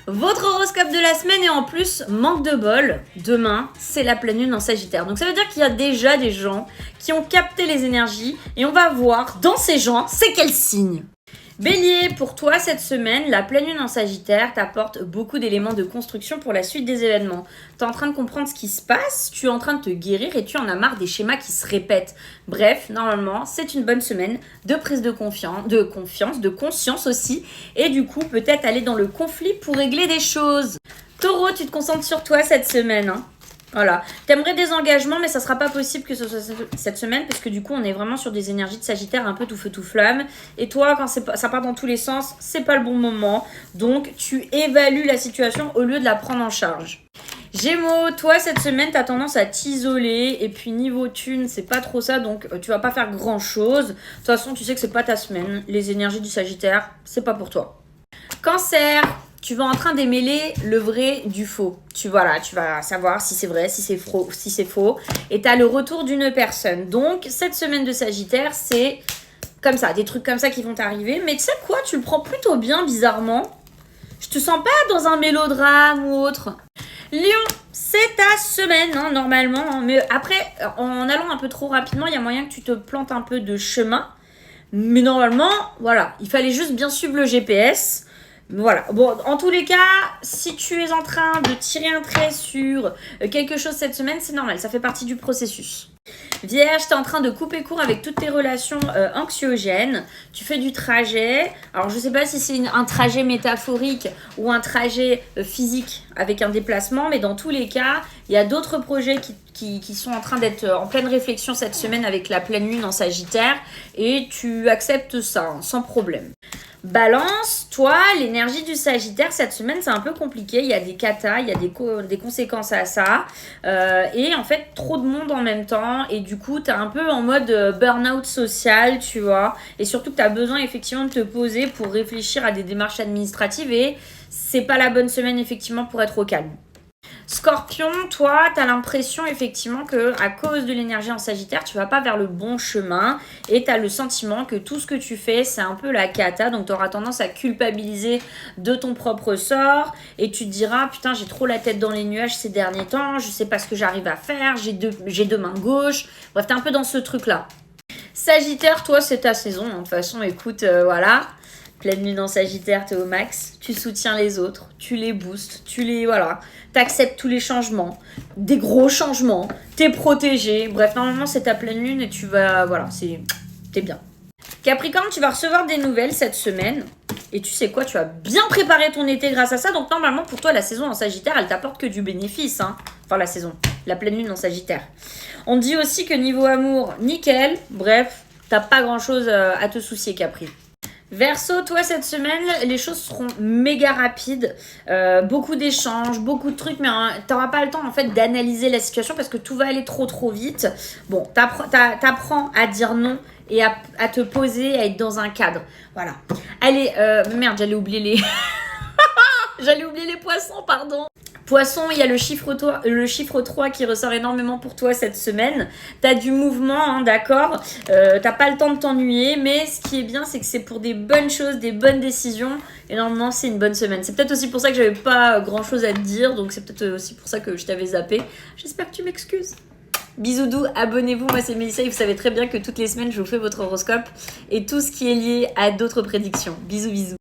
votre horoscope de la semaine et en plus, manque de bol, demain, c'est la pleine lune en Sagittaire. Donc ça veut dire qu'il y a déjà des gens qui ont capté les énergies et on va voir dans ces gens, c'est quel signe. Bélier, pour toi cette semaine, la pleine lune en Sagittaire t'apporte beaucoup d'éléments de construction pour la suite des événements. Tu es en train de comprendre ce qui se passe, tu es en train de te guérir et tu en as marre des schémas qui se répètent. Bref, normalement, c'est une bonne semaine de prise de confiance, de conscience aussi. Et du coup, peut-être aller dans le conflit pour régler des choses. Taureau, tu te concentres sur toi cette semaine, hein. Voilà, t'aimerais des engagements mais ça sera pas possible que ce soit cette semaine parce que du coup on est vraiment sur des énergies de Sagittaire un peu tout feu tout flamme et toi quand ça part dans tous les sens c'est pas le bon moment donc tu évalues la situation au lieu de la prendre en charge. Gémeaux, toi cette semaine t'as tendance à t'isoler et puis niveau thune c'est pas trop ça donc tu vas pas faire grand chose. De toute façon tu sais que c'est pas ta semaine, les énergies du Sagittaire c'est pas pour toi. Cancer, tu vas en train d'émêler le vrai du faux. Tu vas savoir si c'est vrai, si c'est faux. Et tu as le retour d'une personne. Donc, cette semaine de Sagittaire, c'est comme ça, des trucs comme ça qui vont t'arriver. Mais tu sais quoi, tu le prends plutôt bien, bizarrement. Je te sens pas dans un mélodrame ou autre. Lion, c'est ta semaine, hein, normalement. Hein. Mais après, en allant un peu trop rapidement, il y a moyen que tu te plantes un peu de chemin. Mais normalement, voilà, il fallait juste bien suivre le GPS. Voilà, bon, en tous les cas, si tu es en train de tirer un trait sur quelque chose cette semaine, c'est normal, ça fait partie du processus. Vierge, tu es en train de couper court avec toutes tes relations anxiogènes. Tu fais du trajet. Alors, je ne sais pas si c'est un trajet métaphorique ou un trajet physique avec un déplacement, mais dans tous les cas, il y a d'autres projets qui sont en train d'être en pleine réflexion cette semaine avec la pleine lune en Sagittaire et tu acceptes ça hein, sans problème. Balance, toi, l'énergie du Sagittaire, cette semaine, c'est un peu compliqué. Il y a des katas, il y a des conséquences à ça. Et en fait, trop de monde en même temps. Et du coup, t'es un peu en mode burn-out social, tu vois. Et surtout que t'as besoin effectivement de te poser pour réfléchir à des démarches administratives. Et c'est pas la bonne semaine, effectivement, pour être au calme. Scorpion, toi, tu as l'impression effectivement que à cause de l'énergie en Sagittaire, tu vas pas vers le bon chemin et tu as le sentiment que tout ce que tu fais, c'est un peu la cata. Donc, tu auras tendance à culpabiliser de ton propre sort et tu te diras, putain, j'ai trop la tête dans les nuages ces derniers temps, je sais pas ce que j'arrive à faire, j'ai deux mains gauches. Bref, tu es un peu dans ce truc-là. Sagittaire, toi, c'est ta saison. De toute façon, écoute, voilà. Pleine lune en Sagittaire, t'es au max. Tu soutiens les autres, tu les boostes, t'acceptes tous les changements, des gros changements, t'es protégé. Bref, normalement, c'est ta pleine lune et tu vas, t'es bien. Capricorne, tu vas recevoir des nouvelles cette semaine. Et tu sais quoi, tu as bien préparé ton été grâce à ça. Donc, normalement, pour toi, la saison en Sagittaire, elle t'apporte que du bénéfice. Hein. Enfin, la pleine lune en Sagittaire. On dit aussi que niveau amour, nickel. Bref, t'as pas grand-chose à te soucier, Capri. Verseau, toi cette semaine, les choses seront méga rapides, beaucoup d'échanges, beaucoup de trucs, mais t'auras pas le temps en fait d'analyser la situation parce que tout va aller trop vite. Bon, t'apprends à dire non et à te poser, à être dans un cadre. Voilà. Allez, merde, j'allais oublier les poissons, pardon. Poisson, il y a le chiffre 3 qui ressort énormément pour toi cette semaine. T'as du mouvement, hein, d'accord. T'as pas le temps de t'ennuyer, mais ce qui est bien, c'est que c'est pour des bonnes choses, des bonnes décisions. Et normalement, c'est une bonne semaine. C'est peut-être aussi pour ça que j'avais pas grand-chose à te dire, donc c'est peut-être aussi pour ça que je t'avais zappé. J'espère que tu m'excuses. Bisous doux, abonnez-vous, moi c'est Mélissa et vous savez très bien que toutes les semaines je vous fais votre horoscope et tout ce qui est lié à d'autres prédictions. Bisous bisous.